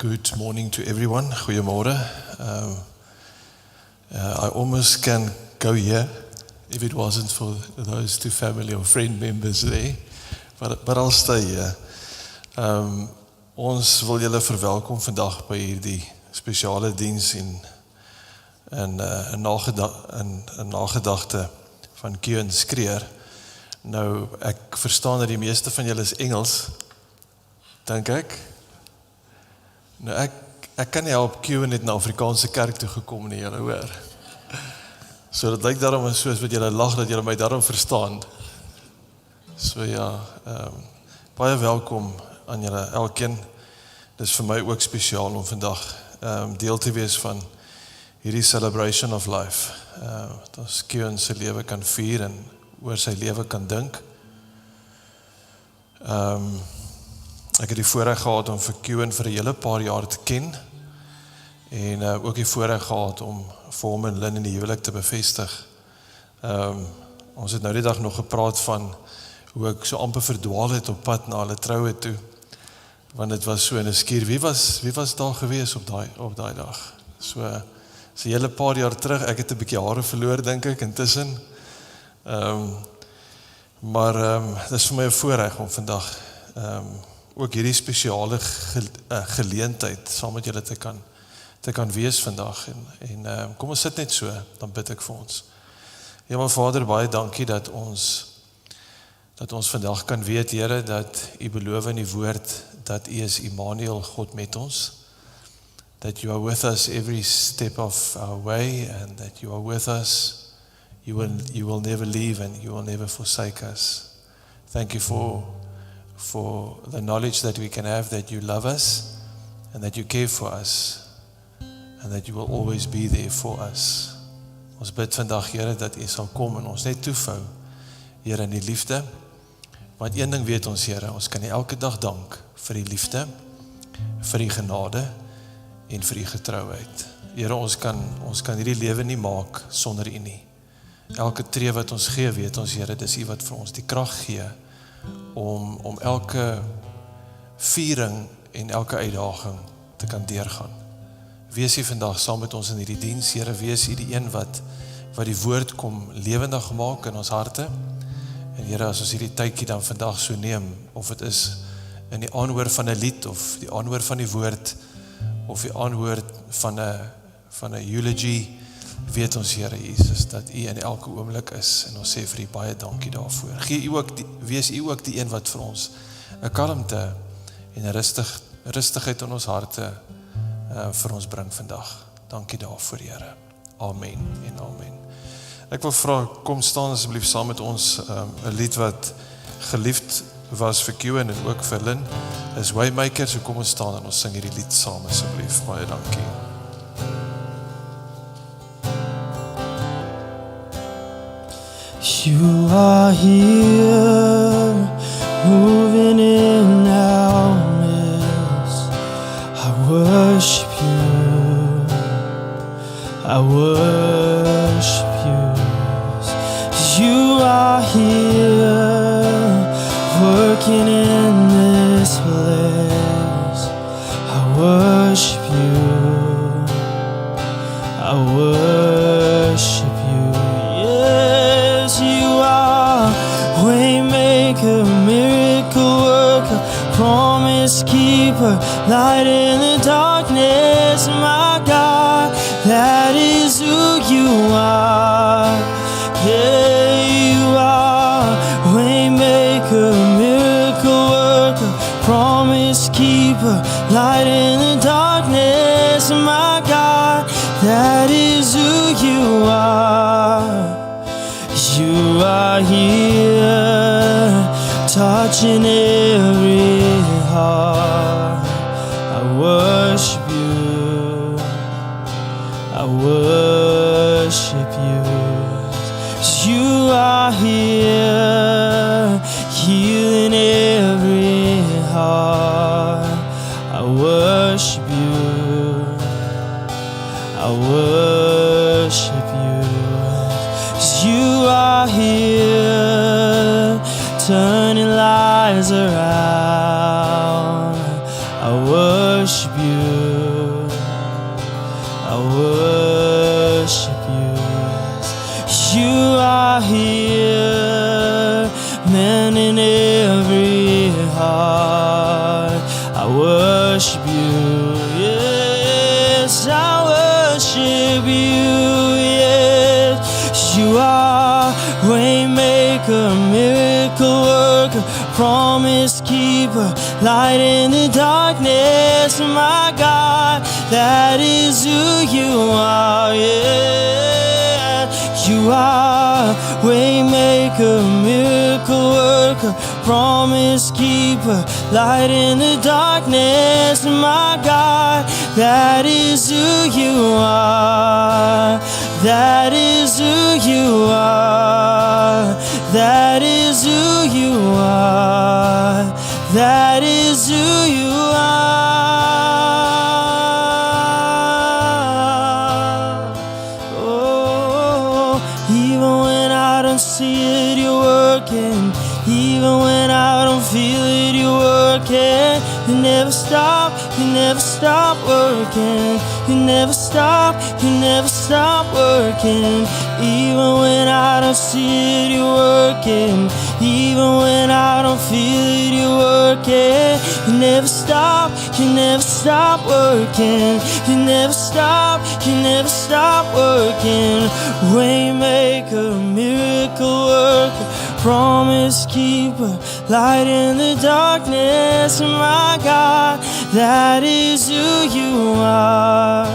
Good morning to everyone. Goeiemôre. I almost can go here if it wasn't for those two family or friend members there, but I'll stay here. Ons wil julle verwelkom vandag by hierdie spesiale diens en 'n nagedagte van Cuan Schrier. Nou, ek verstaan dat die meeste van julle is Engels, dink ek. Nou, ek kan nie help Cuan het na Afrikaanse kerk toe gekom nie, julle hoor. So dit lyk daarom soos wat julle lag dat julle my daarom verstaan. So ja, baie welkom aan julle elkeen. Dit is vir my ook spesiaal om vandag deel te wees van hierdie celebration of life. Dat ons Cuan se lewe kan vier en oor sy lewe kan dink. Ek het die voorreg gehad om vir Cuan vir 'n hele paar jaar te ken en ook die voorreg gehad om vir hom en Lynn in die huwelik te bevestig. Ons het nou die dag nog gepraat van hoe ek so amper verdwaal het op pad na hulle troue toe, want dit was so 'n skuur. Wie was daar gewees op daai dag? So 'n hele paar jaar terug. Ek het 'n bietjie hare verloor, dink ek, intussen. Maar dit is vir my 'n voorreg om vandag ook hierdie spesiale geleentheid saam met julle te kan wees vandag. En kom ons sit net so, dan bid ek vir ons. Ja, Vader, baie dankie dat ons vandag kan weet, Here, dat U beloof in die woord dat U is Immanuel, God met ons. That you are with us every step of our way, and that you are with us. You will never leave and you will never forsake us. Thank you for the knowledge that we can have that you love us and that you care for us and that you will always be there for us. Ons bid vandag, Here, dat U sal kom en ons net toevou, Here, in die liefde. Want een ding weet ons, Here, ons kan U elke dag dank vir die liefde, vir die genade en vir die getrouheid. Here, ons kan hierdie lewe nie maak sonder U nie. Elke tree wat ons gee, weet ons, Here, dis U wat vir ons die krag gee om elke viering en elke uitdaging te kan deurgaan. Wees U vandag saam met ons in hierdie diens, Here, wees U die een wat die woord kom lewendig maak in ons harte. En Here, as ons hierdie tydjie dan vandag so neem, of dit is in die aanhoor van 'n lied, of die aanhoor van die woord, of die aanhoor van 'n eulogy, weet ons, Here Jesus, dat U in elke oomblik is, en ons sê vir U baie dankie daarvoor. Wees U ook die een wat vir ons 'n kalmte en 'n rustigheid in ons harte vir ons bring vandag. Dankie daarvoor, Here. Amen en amen. Ek wil vra, kom staan asseblief saam met ons, 'n lied wat geliefd was vir Cuan en ook vir Lynn, is Waymaker. So kom ons staan en ons sing hierdie lied saam asseblief. Baie dankie. You are here, moving in our midst. I worship you, I worship you. You are here, working in this place. I worship you, I worship you. Yes, you are waymaker, miracle worker, promise keeper, light in the darkness. My God, that is who you are. Yeah, you are waymaker, miracle worker, promise keeper, light in the darkness. My God, that is who you are. You are here, touching every heart. I worship you, I worship you. You are here, healing every heart. I worship you, I worship you. You are here, turning lives around. I worship you, worship you, yes, I worship you, yes. You are waymaker, miracle worker, promise keeper, light in the darkness, my God, that is who you are, yeah. You are waymaker, miracle worker, promise keeper, light in the darkness, my God, that is who you are, that is who you are, that is who you are, that is who you are. Oh, even when I don't see it, you're working. Even when I don't feel it, you're working. You never stop working. You never stop working. Even when I don't see it, you're working. Even when I don't feel it, you're working. You never stop working. You never stop working. Waymaker, miracle worker, promise keeper, light in the darkness, my God, that is who you are.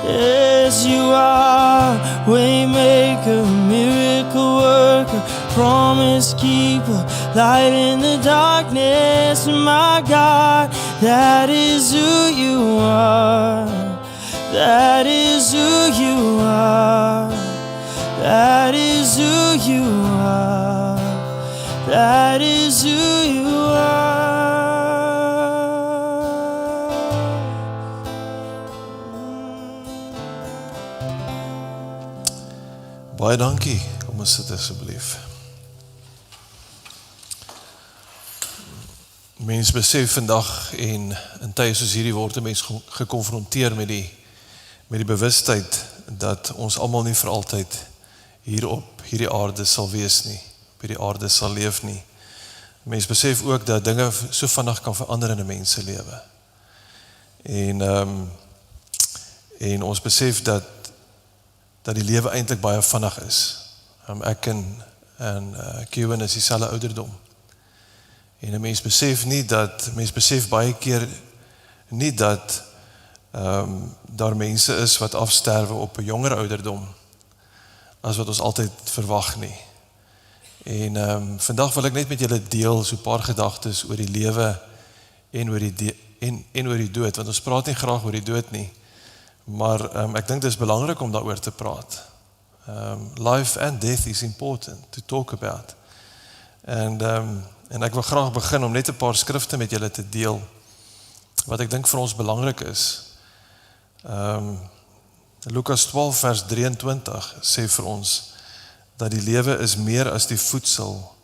Yes, you are waymaker, miracle worker, promise keeper, light in the darkness, my God, that is who you are. That is who you are. That is who you are. That is who you are. Baie dankie. Kom ons sit asseblief. Mens besef vandag en in tye soos hierdie word 'n mens gekonfronteer met die bewustheid dat ons almal nie vir altyd hier op hierdie aarde sal wees nie, op hierdie aarde sal leef nie. Mens besef ook dat dinge so vinnig kan verander in 'n mens se lewe. En ons besef dat die lewe eintlik baie vinnig is. Ek en Cuan is dieselfde ouderdom. En 'n mens besef baie keer nie dat daar mense is wat afsterwe op 'n jonger ouderdom as wat ons altyd verwag nie. En vandag wil ek net met julle deel so 'n paar gedagtes oor die lewe en oor die dood, want ons praat nie graag oor die dood nie, maar ek dink dit is belangrik om daaroor te praat. Life and death is important to talk about. En ek wil graag begin om net 'n paar skrifte met julle te deel wat ek dink vir ons belangrik is. Lukas 12 vers 23 sê vir ons dat die lewe is meer as die voedsel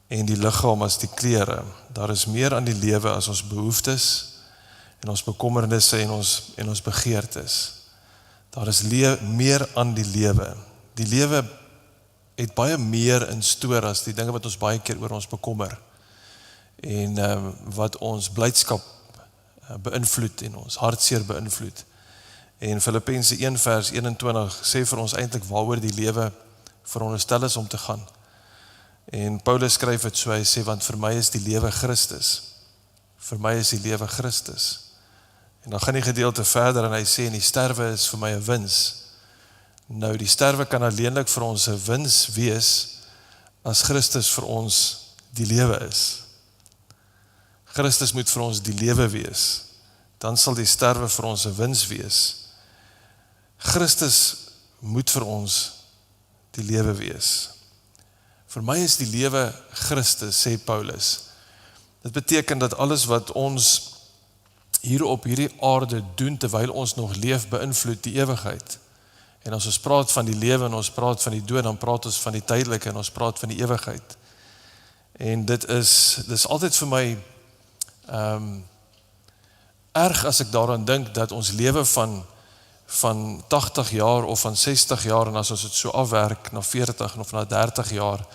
en die liggaam as die klere. Daar is meer aan die lewe as ons behoeftes en ons bekommernisse en ons begeertes. Daar is meer aan die lewe. Die lewe het baie meer in stoor as die dinge wat ons baie keer oor ons bekommer en wat ons blydskap beïnvloed en ons hartseer beïnvloed. En Filippense 1 vers 21 sê vir ons eintlik waaroor die lewe veronderstel is om te gaan. En Paulus skryf dit so, hy sê, want vir my is die lewe Christus. Vir my is die lewe Christus. En dan gaan die gedeelte verder en hy sê, en die sterwe is vir my 'n wins. Nou, die sterwe kan alleenlik vir ons 'n wins wees as Christus vir ons die lewe is. Christus moet vir ons die lewe wees. Dan sal die sterwe vir ons 'n wins wees. Christus moet vir ons die lewe wees. Vir my is die lewe Christus, sê Paulus. Dit beteken dat alles wat ons hier op hierdie aarde doen terwyl ons nog leef, beïnvloed die ewigheid. En as ons praat van die lewe en ons praat van die dood, dan praat ons van die tydelike en ons praat van die ewigheid. En dit is altyd vir my erg as ek daaraan dink dat ons lewe van 80 jaar of van 60 jaar en as ons dit so afwerk na 40 of na 30 jaar,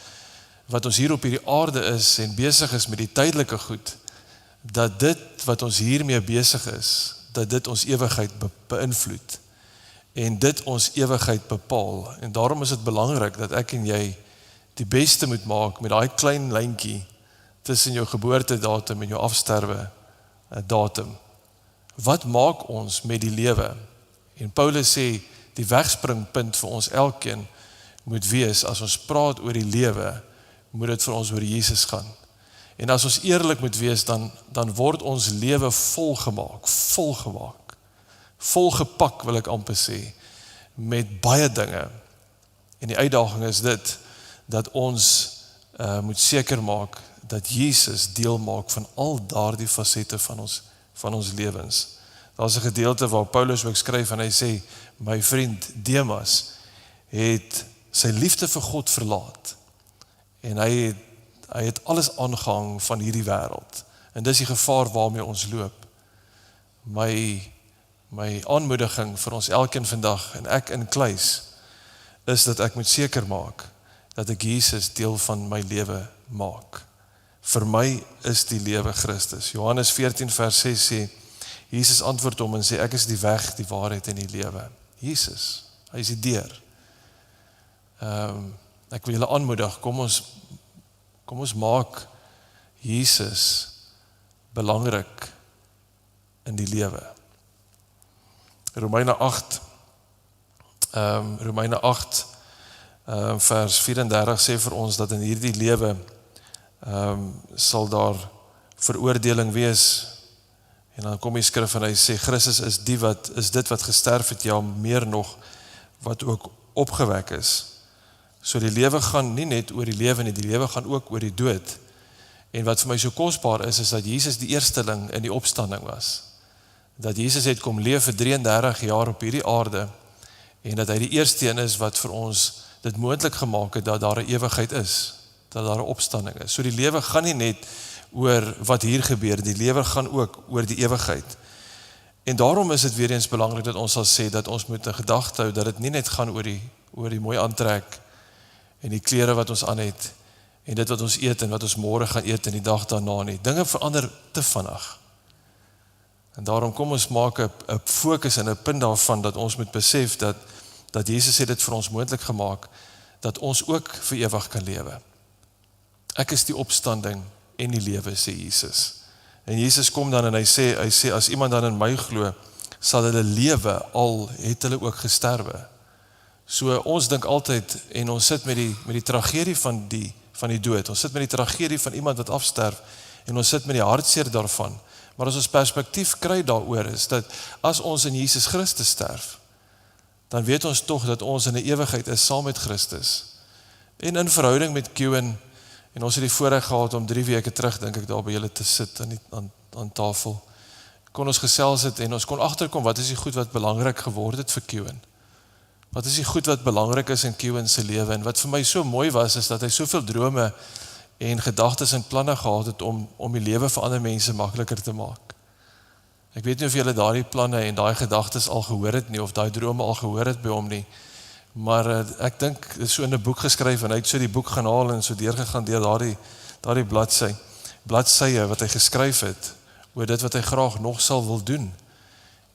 wat ons hier op hierdie aarde is en besig is met die tydelike goed, dat dit wat ons hiermee besig is, dat dit ons ewigheid beïnvloed, en dit ons ewigheid bepaal, en daarom is dit belangrik, dat ek en jy die beste moet maak, met daai klein lyntjie, tussen jou geboortedatum en jou afsterwe datum. Wat maak ons met die lewe? En Paulus sê, die wegspringpunt vir ons elkeen moet wees, as ons praat oor die lewe, moet dit vir ons oor Jesus gaan. En as ons eerlik moet wees, dan word ons lewe volgemaak, volgepak wil ek amper sê, met baie dinge. En die uitdaging is dit, dat ons moet seker maak, dat Jesus deel maak van al daardie fasette van ons lewens. Daar is 'n gedeelte waar Paulus ook skryf, en hy sê, my vriend Demas het sy liefde vir God verlaat, en hy het alles aangehang van hierdie wêreld, en dis die gevaar waarmee ons loop. My aanmoediging vir ons elkeen vandag, en ek inkluis, is dat ek moet seker maak, dat ek Jesus deel van my lewe maak. Vir my is die lewe Christus. Johannes 14 vers 6 sê, Jesus antwoord hom en sê, ek is die weg, die waarheid en die lewe. Jesus, hy is die deur. Ek wil julle aanmoedig, kom ons maak Jesus belangrik in die lewe. Romeine 8 vers 34 sê vir ons, dat in hierdie lewe sal daar veroordeling wees, en dan kom die skrif en hy sê, Christus is dit wat gesterf het, ja meer nog, wat ook opgewek is. So die lewe gaan nie net oor die lewe nie, die lewe gaan ook oor die dood. En wat vir my so kosbaar is dat Jesus die eersteling in die opstanding was. Dat Jesus het kom leef vir 33 jaar op hierdie aarde, en dat hy die eerste een is wat vir ons dit moontlik gemaak het, dat daar 'n ewigheid is, dat daar 'n opstanding is. So die lewe gaan nie net oor wat hier gebeur, die lewe gaan ook oor die ewigheid. En daarom is dit weer eens belangrik dat ons sal sê, dat ons moet 'n gedagte hou, dat dit nie net gaan oor die mooi aantrek, en die klere wat ons aan het, en dit wat ons eet, en wat ons môre gaan eet, en die dag daarna nie. Dinge verander te vinnig. En daarom kom ons maak 'n fokus en 'n punt daarvan, dat ons moet besef, dat Jesus het dit vir ons moontlik gemaak, dat ons ook vir ewig kan lewe. Ek is die opstanding en die lewe, sê Jesus. En Jesus kom dan en hy sê, as iemand dan in my glo, sal hulle lewe, al het hulle ook gesterwe. So ons dink altyd, en ons sit met die tragedie van die dood, ons sit met die tragedie van iemand wat afsterf, en ons sit met die hartseer daarvan. Maar as ons perspektief kry daaroor is, dat as ons in Jesus Christus sterf, dan weet ons tog dat ons in 'n ewigheid is saam met Christus. En in verhouding met Cuan, en ons het die voorreg gehad om 3 weke terug, dink ek, daar by julle te sit aan tafel, kon ons gesels het, en ons kon agterkom, wat is die goed wat belangrik geword het vir Cuan? Wat is die goed wat belangrik is in Cuan se lewe? En wat vir my so mooi was, is dat hy soveel drome en gedagtes en planne gehad het om die lewe vir ander mense makliker te maak. Ek weet nie of julle daardie planne en daai gedagtes al gehoor het nie, of daai drome al gehoor het by hom nie, maar ek dink, dit is so in 'n boek geskryf, en hy het so die boek gaan haal, en so deurgegaan deur daardie bladsye wat hy geskryf het, oor dit wat hy graag nog sal wil doen.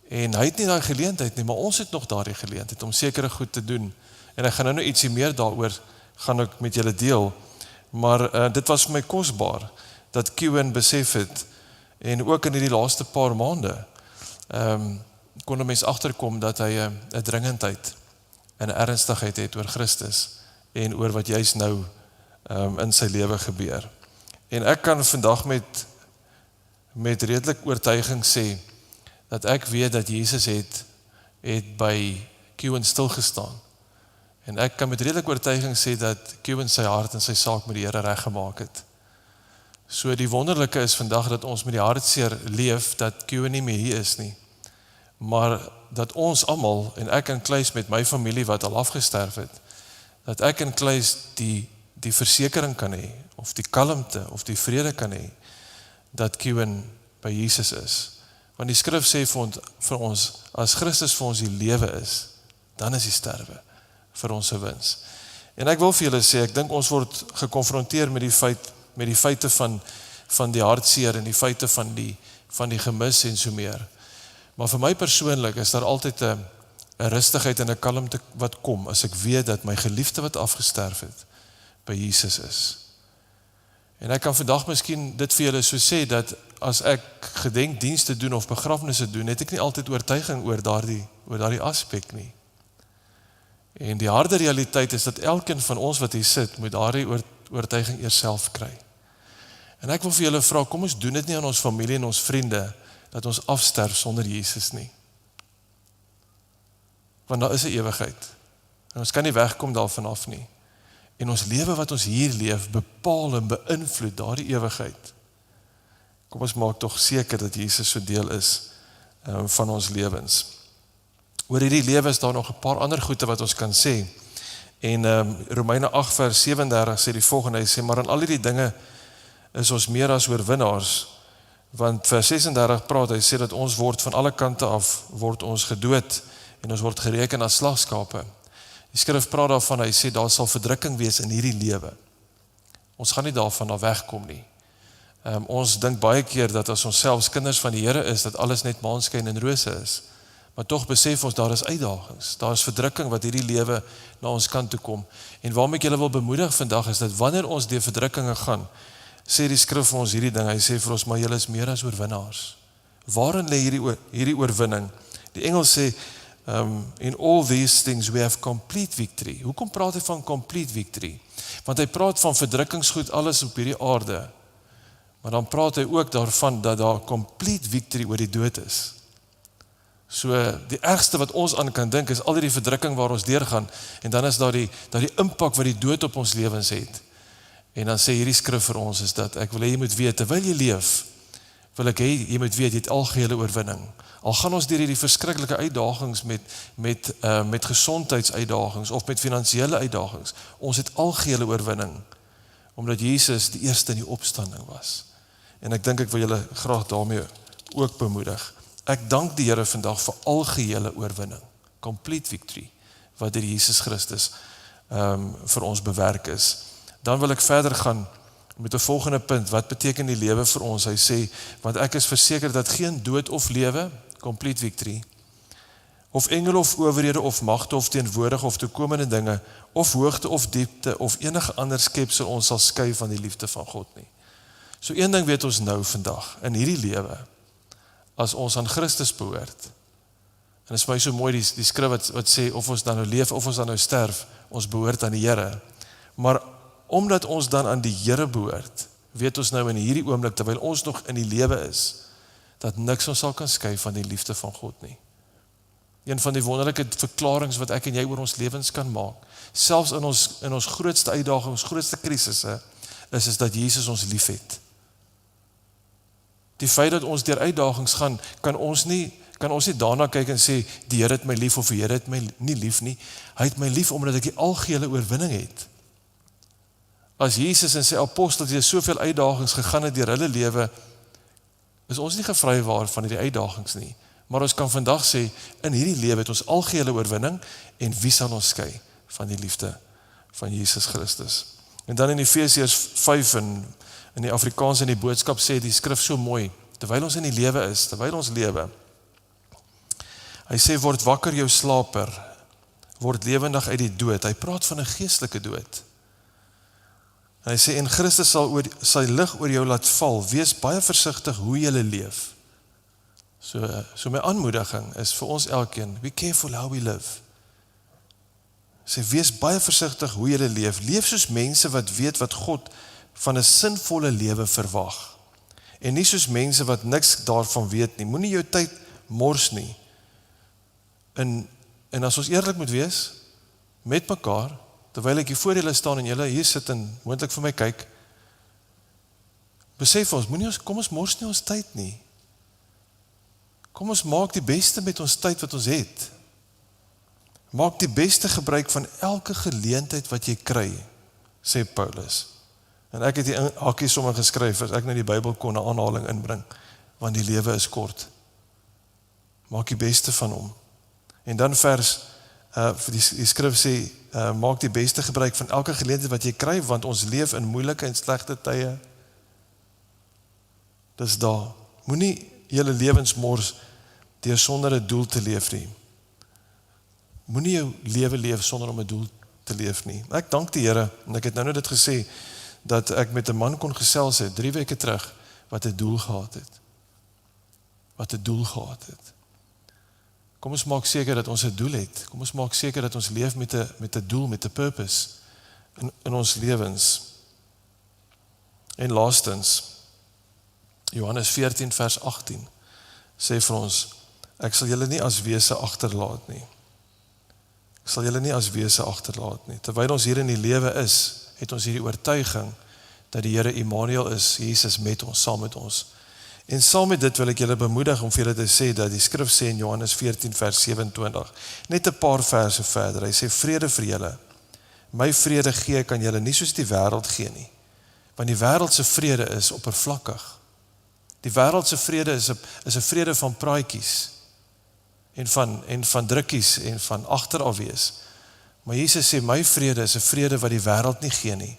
En hy het nie daai geleentheid nie, maar ons het nog daardie geleentheid, om sekere goed te doen. En ek gaan nou ietsie meer daaroor, gaan ek met julle deel, maar dit was vir my kosbaar, dat Cuan besef het, en ook in die laaste paar maande, kon 'n mens agterkom, dat hy 'n dringendheid, en 'n ernstigheid het oor Christus, en oor wat juis nou in sy lewe gebeur. En ek kan vandag met redelik oortuiging sê, dat ek weet dat Jesus het by Cuan stilgestaan. En ek kan met redelik oortuiging sê, dat Cuan sy hart en sy saak met die Here reggemaak het. So die wonderlike is vandag, dat ons met die hartseer leef, dat Cuan nie meer hier is nie, maar dat ons almal, en ek inkluis met my familie wat al afgesterf het, dat ek inkluis die versekering kan hê, of die kalmte, of die vrede kan hê, dat Cuan by Jesus is. Want die skrif sê vir ons, as Christus vir ons die lewe is, dan is die sterwe vir ons 'n wins. En ek wil vir julle sê, ek dink ons word gekonfronteer met die feite van van die hartseer en die feite van die gemis en so meer. Maar vir my persoonlik is daar altyd 'n rustigheid en 'n kalmte wat kom, as ek weet dat my geliefde wat afgesterf het, by Jesus is. En ek kan vandag miskien dit vir julle so sê, dat as ek gedenkdienste doen of begrafnisse doen, het ek nie altyd oortuiging oor daardie aspek nie. En die harde realiteit is dat elkeen van ons wat hier sit, moet daardie oortuiging eers self kry. En ek wil vir julle vra, kom ons doen dit nie aan ons familie en ons vriende, dat ons afsterf sonder Jesus nie. Want daar is 'n ewigheid. En ons kan nie wegkom daarvan af nie. En ons lewe wat ons hier leef, bepaal en beïnvloed daardie ewigheid. Kom ons maak tog seker dat Jesus so deel is van ons lewens. Oor hierdie lewe is daar nog 'n paar ander goeie wat ons kan sê. En Romeine 8 vers 37 sê die volgende, hy sê, maar aan al hierdie dinge is ons meer as oorwinnaars, want vers 36 praat, hy sê dat ons word van alle kante af, word ons gedood, en ons word gereken as slagskape. Die skrif praat daarvan, hy sê, daar sal verdrukking wees in hierdie lewe. Ons gaan nie daarvan af wegkom nie. Ons dink baie keer dat as ons selfs kinders van die Here is, dat alles net maanskyn en rose is. Maar tog besef ons, daar is uitdagings, daar is verdrukking wat hierdie lewe na ons kant toe kom. En waarom ek julle wil bemoedig vandag is, dat wanneer ons deur verdrukkinge gaan, sê die skrif vir ons hierdie ding, hy sê vir ons, maar julle is meer as oorwinnaars. Waarin lê hierdie oorwinning? Die Engels sê, in all these things we have complete victory. Hoekom praat hy van complete victory? Want hy praat van verdrukkingsgoed, alles op hierdie aarde. Maar dan praat hy ook daarvan, dat daar complete victory oor die dood is. So, die ergste wat ons aan kan dink, is al die verdrukking waar ons deurgaan, en dan is daar die impak wat die dood op ons lewens het. En dan sê hierdie skrif vir ons, is dat, ek wil hê jy moet weet, terwyl jy leef, wil ek hê, jy moet weet, jy het algehele oorwinning. Al gaan ons deur hierdie verskriklike uitdagings met gesondheidsuitdagings of met finansiële uitdagings, ons het algehele oorwinning, omdat Jesus die eerste in die opstanding was. En ek dink ek wil julle graag daarmee ook bemoedig. Ek dank die Here vandag vir algehele oorwinning, complete victory, wat deur Jesus Christus vir ons bewerk is. Dan wil ek verder gaan met 'n volgende punt, wat beteken die lewe vir ons? Hy sê, want ek is verseker dat geen dood of lewe, complete victory, of engele of owerhede of magte of teenwoordige of toekomende dinge, of hoogte of diepte, of enige ander skepsel ons sal skei van die liefde van God nie. So een ding weet ons nou vandag, in hierdie lewe, as ons aan Christus behoort, en is my so mooi die skrif wat sê, of ons dan nou leef, of ons dan nou sterf, ons behoort aan die Here. Maar omdat ons dan aan die Here behoort, weet ons nou in hierdie oomblik, terwyl ons nog in die lewe is, dat niks ons sal kan skei van die liefde van God nie. Een van die wonderlike verklarings wat ek en jy oor ons lewens kan maak, selfs in ons grootste uitdagings, grootste krisisse, is dat Jesus ons lief het. Die feit dat ons deur uitdagings gaan, kan ons nie daarna kyk en sê, die Here het my lief, of die Here het my nie lief nie. Hy het my lief, omdat ek die algehele oorwinning het. As Jesus en sy apostels deur soveel uitdagings gegaan het deur hulle lewe, is ons nie gevrywaar van hierdie uitdagings nie. Maar ons kan vandag sê, in hierdie lewe het ons algehele oorwinning, en wie sal ons skei van die liefde van Jesus Christus? En dan in Efesiërs 5 in die Afrikaans in die boodskap sê die skrif so mooi, terwyl ons in die lewe is, terwyl ons lewe, hy sê, word wakker jou slaper, word lewendig uit die dood. Hy praat van 'n geestelike dood. En hy sê, en Christus sal sy lig oor jou laat val, wees baie versigtig hoe jy leef. So my aanmoediging is vir ons elkeen, be careful how we live. Sê, wees baie versigtig hoe jy leef. Leef soos mense wat weet wat God van 'n sinvolle lewe verwag. En nie soos mense wat niks daarvan weet nie. Moenie jou tyd mors nie. En as ons eerlik moet wees, met mekaar, terwyl ek hier voor julle staan en julle hier sit en moontlik vir my kyk, besef ons, kom ons mors nie ons tyd nie. Kom ons maak die beste met ons tyd wat ons het. Maak die beste gebruik van elke geleentheid wat jy kry, sê Paulus. En ek het die hakkie sommer geskryf, as ek nou die Bybel kon 'n aanhaling inbring, want die lewe is kort. Maak die beste van hom. En dan die skrif sê, maak die beste gebruik van elke geleentheid wat jy kry, want ons leef in moeilike en slegte tye. dis daar. Moenie julle lewens mors deur sonder 'n doel te leef nie. Moenie jou lewe leef sonder om 'n doel te leef nie. Ek dank die Here, en ek het nou net dit gesê, dat ek met 'n man kon gesels het, 3 weke terug, wat 'n doel gehad het. Wat 'n doel gehad het. Kom ons maak seker dat ons 'n doel het. Kom ons maak seker dat ons leef met 'n doel, met 'n purpose in ons lewens. En laastens, Johannes 14 vers 18 sê vir ons, ek sal julle nie as wese agterlaat nie. Ek sal julle nie as wese agterlaat nie. Terwyl ons hier in die lewe is, het ons hierdie oortuiging dat die Here Immanuel is, Jesus met ons, saam met ons. En saam met dit wil ek julle bemoedig om vir julle te sê dat die skrif sê in Johannes 14 vers 27, net 'n paar verse verder, hy sê vrede vir julle. My vrede gee kan julle nie soos die wêreld gee nie. Want die wêreld se vrede is oppervlakkig. Die wêreld se vrede is 'n vrede van praatjies en van drukkies en van agteraf wees. Maar Jesus sê my vrede is 'n vrede wat die wêreld nie gee nie.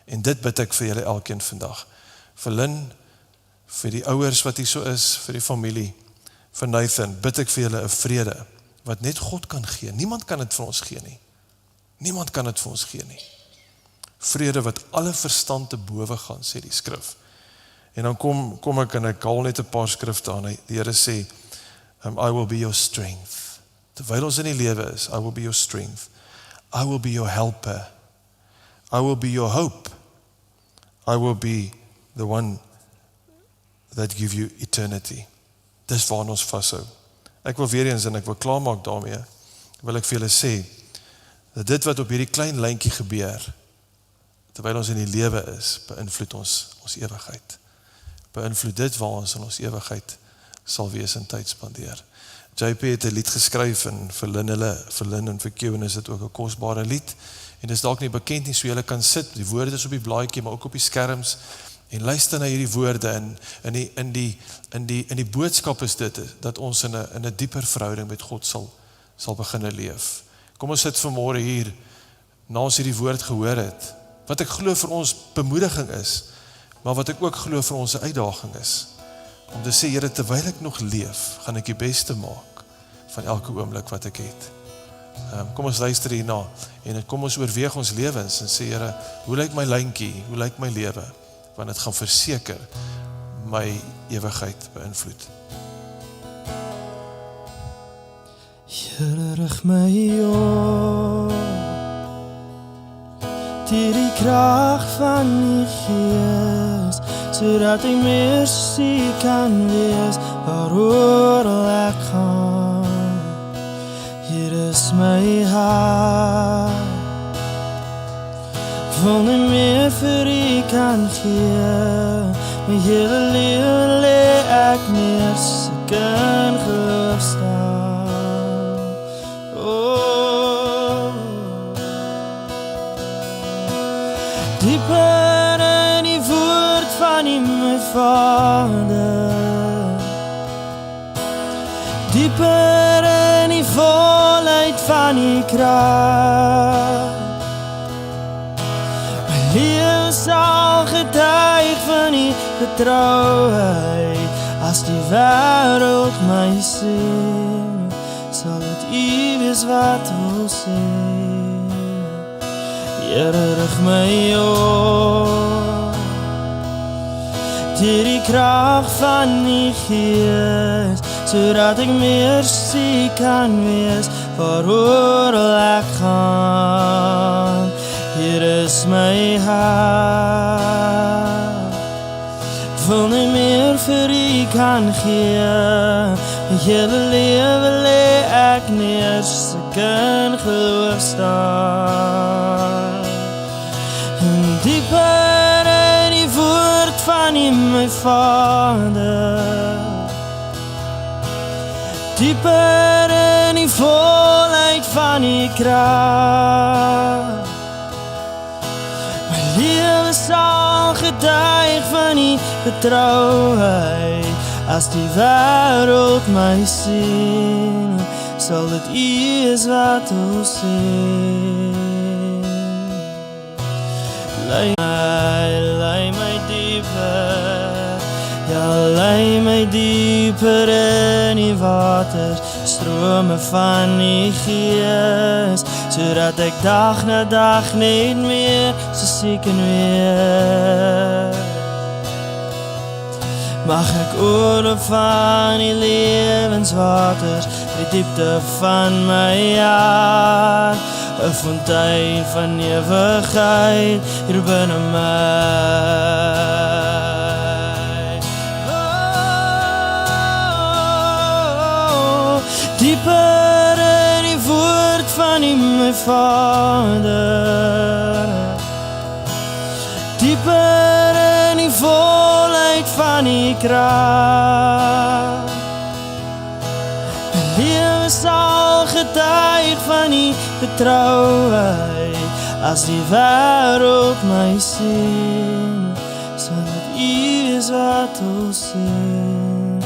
En dit bid ek vir julle elkeen vandag. Vir Lynn, vir die ouers wat hier so is, vir die familie, vir Nathan, bid ek vir julle 'n vrede wat net God kan gee. Niemand kan dit vir ons gee nie. Niemand kan dit vir ons gee nie. Vrede wat alle verstand te bowe gaan, sê die skrif. En dan kom ek en ek haal net 'n paar skrifte aan. Die Here sê, I will be your strength. Terwyl ons in die lewe is, I will be your strength. I will be your helper. I will be your hope. I will be the one that give you eternity. Dis waar ons vashou. Ek wil weer eens en ek wil klaarmaak daarmee, wil ek vir julle sê, dat dit wat op hierdie klein lyntjie gebeur, terwyl ons in die lewe is, beïnvloed ons ewigheid. Beïnvloed dit waar ons in ons ewigheid sal wees en tyd spandeer. JP het 'n lied geskryf en vir Lynn en vir Cuan is dit ook 'n kosbare lied. En dit is dalk nie bekend nie, so julle kan sit, die woorde is op die blaadjie, maar ook op die skerms, en luister na hierdie woorde, en in die boodskap is dit, dat ons in 'n dieper verhouding met God sal begin leef. Kom ons sit vanmôre hier, na ons hierdie woord gehoor het, wat ek glo vir ons bemoediging is, maar wat ek ook glo vir ons 'n uitdaging is, om te sê, Here, terwyl ek nog leef, gaan ek die beste maak van elke oomblik wat ek het. Kom ons luister hierna, en kom ons oorweeg ons lewens, en sê, Here, hoe lyk my lyntjie, hoe lyk my lewe, want dit gaan verseker my ewigheid beïnvloed. Here, rig my op, deur die krag van die Gees, sodat ek meer sien kan wees, waaroor ek gaan. Hier is my hart, wil nie meer vir U kan gee, my hele lewe lê ek neer, so ek in geloof staan. Oh, dieper in die woord van U, my Vader, dieper in die volheid van U krag, my lewe sal getuig van U getrouheid, as die wêreld my sien, sal dit U wees wat wil sê. Here, rig my op, deur die krag van die Gees, sodat ek meer sien kan wees, waaroor ek gaan. Hier is my hart, wil nie meer vir U kan gee, my hele lewe lê ek neer, so ek in geloof staan. En dieper in die woord van U, my Vader, dieper in die volheid van U krag, my lewe sal getuig van U getrouheid, as die wêreld my sien, sal dit U is wat wil sê. Lei my dieper Ja, lei my dieper in die waters, strome van die Gees, sodat ek dag na dag net meer so siek en weer. Mag ek oorloop van die lewenswaters, die diepte van my hart, 'n fontein van ewigheid hier binne my. Dieper in die woord van my Vader, dieper in die volheid van die krag. My lewe sal getuig van die betrouheid, as die wêreld my sien, sal dit U is wat ons sien.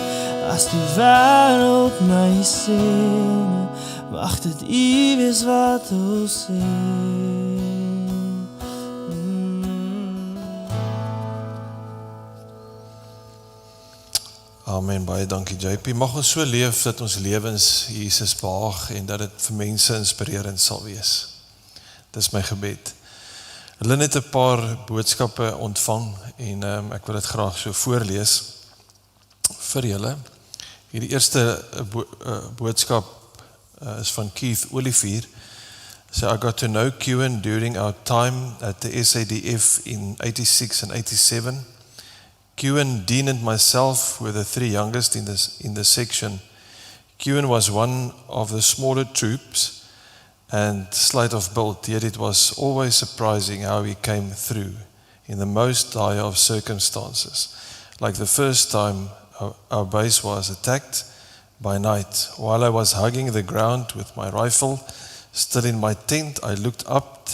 As die wêreld my sien, mag dit U wees wat ons sien. Amen, baie dankie JP. Mag ons so leef dat ons lewens Jesus behaag en dat dit vir mense inspirerend sal wees. Dis my gebed. Hulle het 'n paar boodskappe ontvang en ek wil dit graag so voorlees vir julle. Hierdie eerste boodskap is van Keith Olivier. So I got to know Cuan during our time at the SADF in 86 and 87. Cuan, Dean and myself were the three youngest in the section. Cuan was one of the smaller troops and slight of build, yet it was always surprising how he came through in the most dire of circumstances. Like the first time our base was attacked by night. While I was hugging the ground with my rifle, still in my tent, I looked up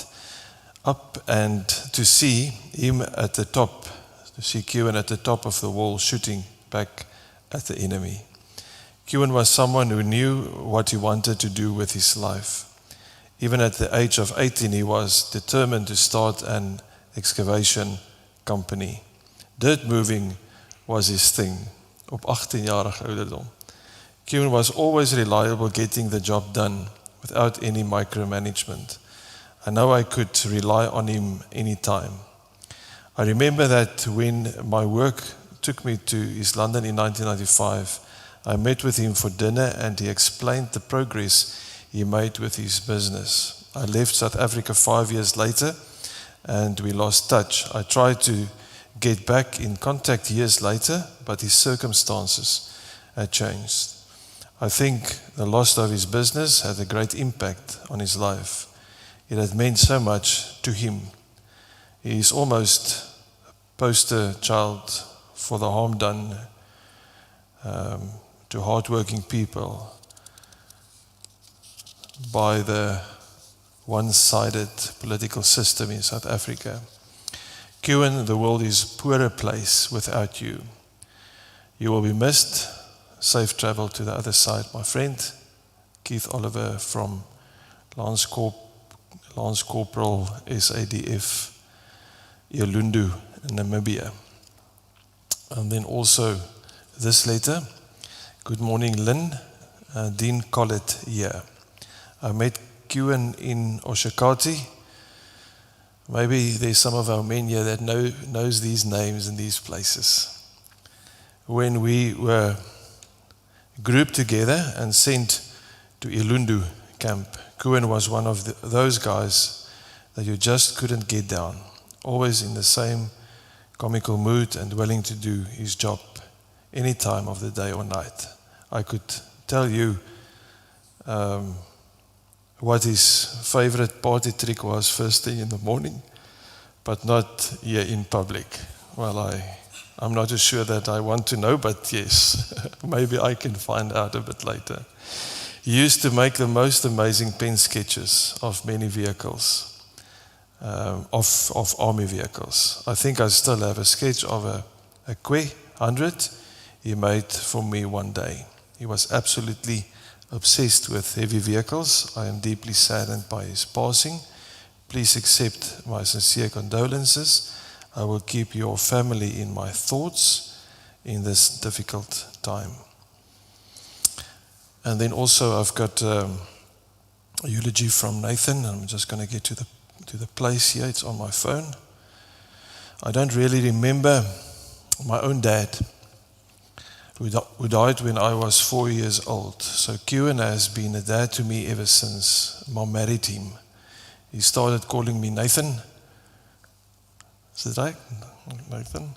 and to see him at the top, to see Cuan at the top of the wall shooting back at the enemy. Cuan was someone who knew what he wanted to do with his life. Even at the age of 18, he was determined to start an excavation company. Dirt moving was his thing. Op 18-jarige ouderdom. Cuan was always reliable getting the job done without any micromanagement. I know I could rely on him anytime. I remember that when my work took me to East London in 1995, I met with him for dinner and he explained the progress he made with his business. I left South Africa 5 years later and we lost touch. I tried to get back in contact years later, but his circumstances had changed. I think the loss of his business had a great impact on his life. It had meant so much to him. He is almost a poster child for the harm done to hardworking people by the one-sided political system in South Africa. Cuan, the world is a poorer place without you. You will be missed. Safe travel to the other side, my friend. Keith Oliver from Lance Corporal SADF, Yalundu, Namibia. And then also this letter. Good morning, Lynn. Dean Collett here. I met Cuan in Oshakati. Maybe there's some of our men here that knows these names and these places. When we were grouped together and sent to Ilundu camp, Cuan was one of those guys that you just couldn't get down. Always in the same comical mood and willing to do his job any time of the day or night. I could tell you what his favorite party trick was first thing in the morning, but not here in public. Well, I'm not sure that I want to know, but yes, maybe I can find out a bit later. He used to make the most amazing pen sketches of many vehicles, of army vehicles. I think I still have a sketch of a Kwe 100 he made for me one day. He was absolutely obsessed with heavy vehicles. I am deeply saddened by his passing. Please accept my sincere condolences. I will keep your family in my thoughts. in this difficult time. And then also I've got a eulogy from Nathan. I'm just going to get to the place here. It's on my phone. I don't really remember my own dad, who died when I was 4 years old. So Cuan has been a dad to me ever since Mom married him. He started calling me Nathan. Is it right? Nathan?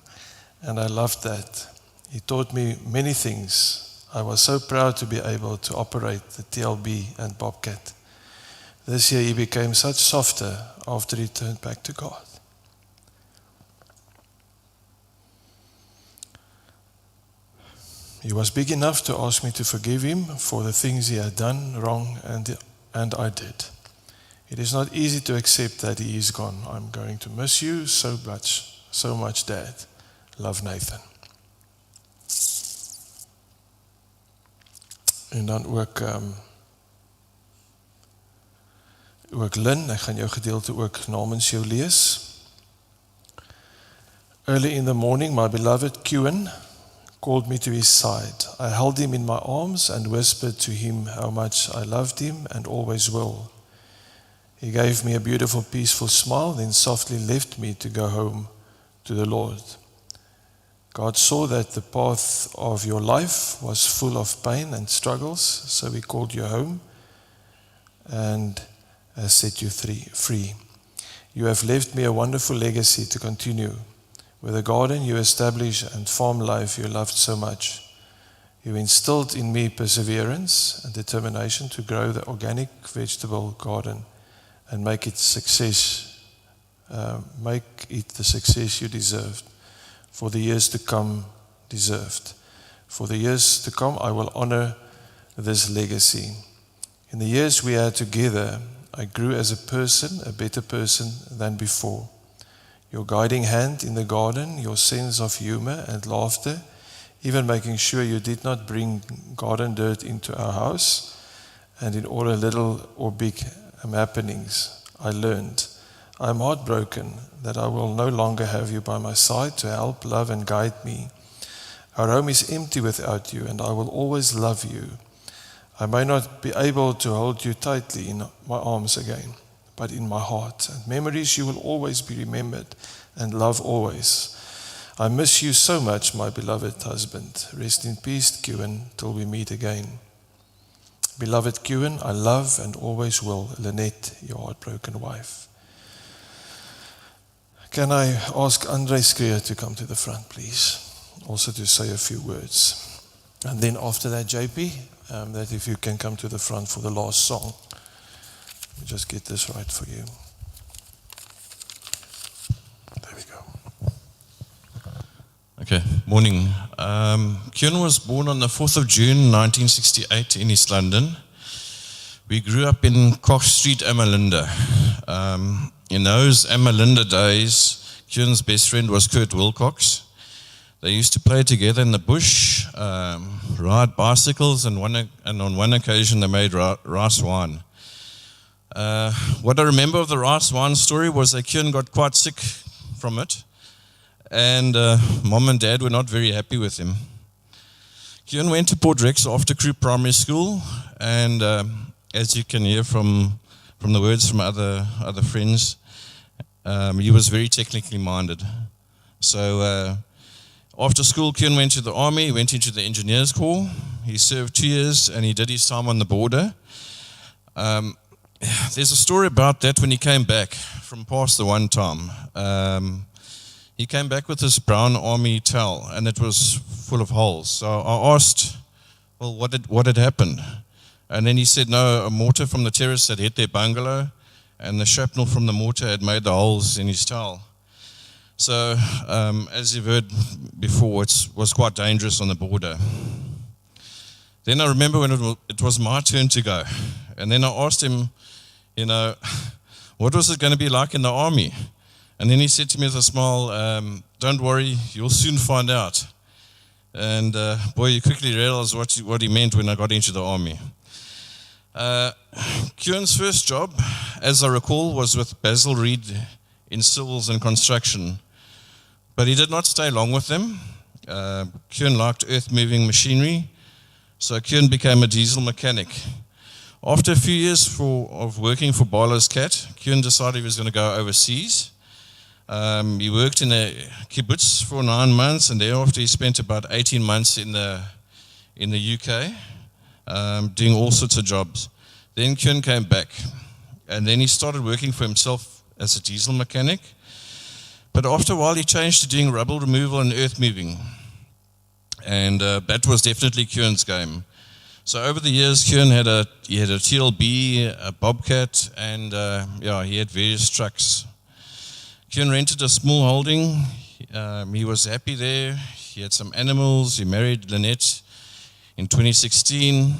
And I loved that. He taught me many things. I was so proud to be able to operate the TLB and Bobcat. This year he became such softer after he turned back to God. He was big enough to ask me to forgive him for the things he had done wrong, and I did. It is not easy to accept that he is gone. I'm going to miss you so much, Dad. Love, Nathan. En dan ook Lynn, ek gaan jou gedeelte ook namens jou lees. Early in the morning, my beloved Cuan called me to his side. I held him in my arms and whispered to him how much I loved him and always will. He gave me a beautiful, peaceful smile, then softly left me to go home to the Lord. God saw that the path of your life was full of pain and struggles, so he called you home and has set you free. You have left me a wonderful legacy to continue with the garden you established and farm life you loved so much. You instilled in me perseverance and determination to grow the organic vegetable garden and make it the success you deserved. For the years to come, For the years to come, I will honor this legacy. In the years we had together, I grew as a person, a better person than before. Your guiding hand in the garden, your sense of humor and laughter, even making sure you did not bring garden dirt into our house, and in all little or big happenings, I learned. I am heartbroken that I will no longer have you by my side to help, love, and guide me. Our home is empty without you, and I will always love you. I may not be able to hold you tightly in my arms again, but in my heart. And memories you will always be remembered, and love always. I miss you so much, my beloved husband. Rest in peace, Cuan, till we meet again. Beloved Cuan, I love and always will. Lynette, your heartbroken wife. Can I ask Andre Schrier to come to the front, please? Also to say a few words. And then after that, JP, that if you can come to the front for the last song. Let me just get this right for you. There we go. Okay, morning. Cuan was born on the 4th of June, 1968 in East London. We grew up in Cuan Street, Emmelinda. In those Emmelinda days, Cuan's best friend was Kurt Wilcox. They used to play together in the bush, ride bicycles, and on one occasion they made rice wine. What I remember of the rice wine story was that Cuan got quite sick from it, and Mom and Dad were not very happy with him. Cuan went to Port Rex after Crew Primary School, and as you can hear from the words from other friends, he was very technically minded. So after school, Cuan went to the army, went into the engineers corps. He served 2 years, and he did his time on the border. There's a story about that when he came back from past the one time. He came back with this brown army towel, and it was full of holes. So I asked, well, what had happened? And then he said, no, a mortar from the terrace had hit their bungalow, and the shrapnel from the mortar had made the holes in his towel. So, as you've heard before, it was quite dangerous on the border. Then I remember when it was my turn to go. And then I asked him, what was it going to be like in the army? And then he said to me with a smile, don't worry, you'll soon find out. And boy, you quickly realized what he meant when I got into the army. Cuan's first job, as I recall, was with Basil Reed in civils and construction. But he did not stay long with them. Cuan liked earth-moving machinery, so Cuan became a diesel mechanic. After a few years of working for Barlow's Cat, Cuan decided he was going to go overseas. He worked in a kibbutz for 9 months, and thereafter he spent about 18 months in the UK, doing all sorts of jobs. Then Cuan came back, and then he started working for himself as a diesel mechanic. But after a while, he changed to doing rubble removal and earth moving, and that was definitely Cuan's game. So over the years, Cuan had a TLB, a Bobcat, and he had various trucks. Cuan rented a small holding. He was happy there. He had some animals. He married Lynette in 2016.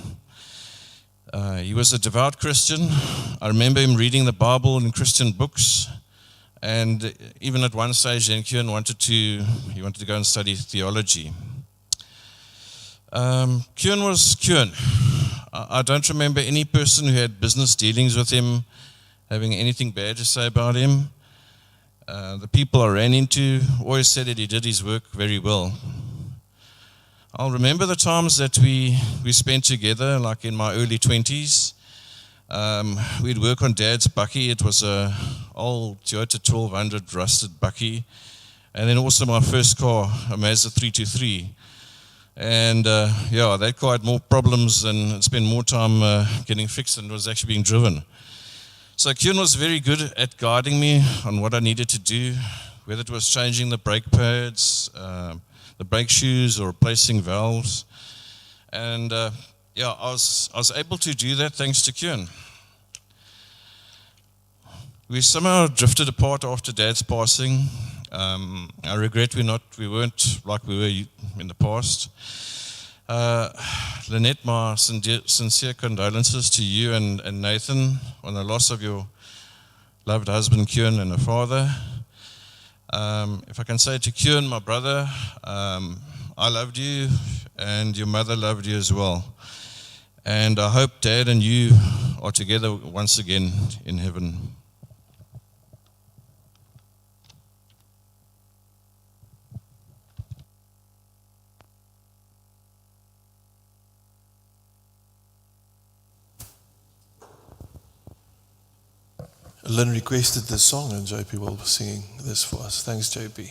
He was a devout Christian. I remember him reading the Bible in Christian books. And even at one stage, then Cuan wanted to go and study theology. Cuan was Cuan. I don't remember any person who had business dealings with him having anything bad to say about him. The people I ran into always said that he did his work very well. I'll remember the times that we spent together, like in my early 20s. We'd work on Dad's bakkie. It was an old Toyota 1200 rusted bakkie. And then also my first car, a Mazda 323. And that car had more problems and spent more time getting fixed than it was actually being driven. So Cuan was very good at guiding me on what I needed to do, whether it was changing the brake pads, the brake shoes, or replacing valves. And I was able to do that thanks to Cuan. We somehow drifted apart after Dad's passing. I regret we weren't like we were in the past. Lynette, my sincere condolences to you and Nathan on the loss of your loved husband, Cuan, and a father. If I can say to Cuan, my brother, I loved you, and your mother loved you as well. And I hope Dad and you are together once again in heaven. Lynn requested this song, and JP will be singing this for us. Thanks, JP.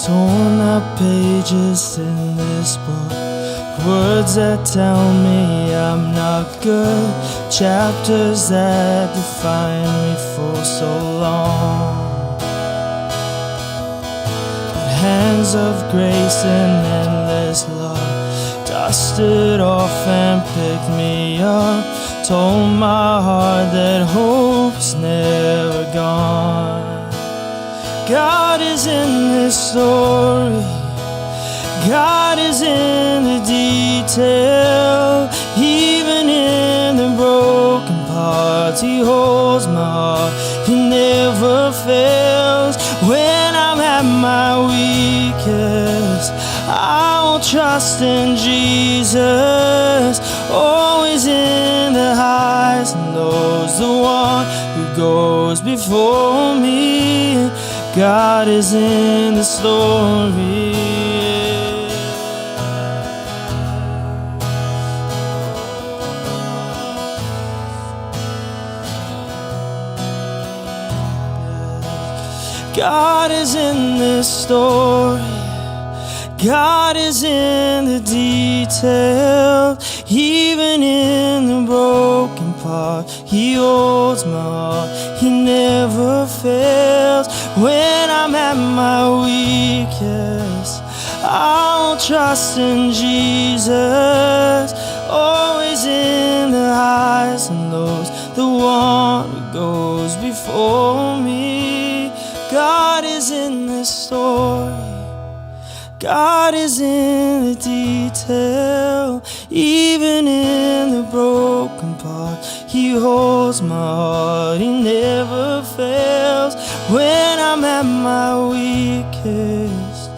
Torn up pages in this book, words that tell me I'm not good, chapters that define me for so long. But hands of grace and endless love dusted off and picked me up, told my heart that hope's never gone. God is in this story. God is in the detail. Even in the broken parts, He holds my heart. He never fails. When I'm at my weakest, I will trust in Jesus. Always in the highs and lows, the one who goes before me. God is in the story. God is in this story. God is in the detail. Even in the broken part, He holds my heart. He never fails. When I'm at my weakest, I'll trust in Jesus. Always in the highs and lows, the one who goes before me. God is in this story. God is in the detail, even in the broken part. He holds my heart, He never fails. When I'm at my weakest,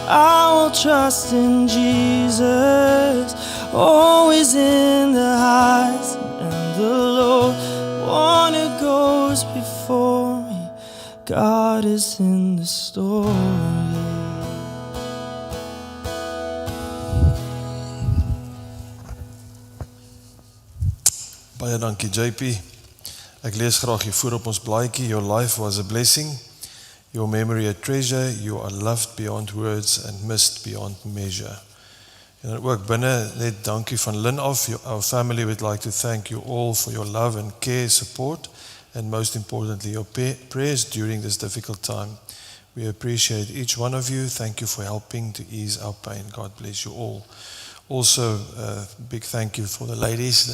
I will trust in Jesus, always in the highs and the lows. One who goes before me, God is in the story. Baie dankie JP. Ek lees graag hier voor op ons blaadjie. Your life was a blessing, your memory a treasure, you are loved beyond words and missed beyond measure. En dan ook binne net dankie van Lynn af. Our family would like to thank you all for your love and care, support, and most importantly your prayers during this difficult time. We appreciate each one of you. Thank you for helping to ease our pain. God bless you all. Also, a big thank you for the ladies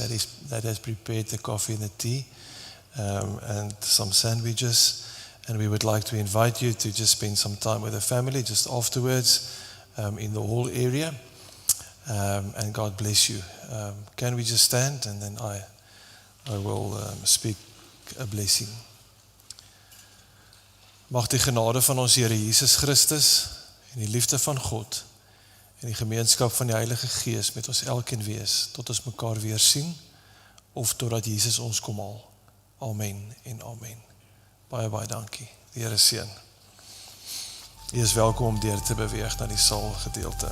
that has prepared the coffee and the tea and some sandwiches. And we would like to invite you to just spend some time with the family just afterwards in the hall area. And God bless you. Can we just stand and then I will speak a blessing. Mag die genade van ons Here Jesus Christus en die liefde van God en die gemeenskap van die Heilige Gees met ons elkeen wees, tot ons mekaar weer sien, of totdat Jesus ons kom haal. Amen en amen. Baie, baie dankie. Die Here seën. U is welkom om deur te beweeg na die saal gedeelte.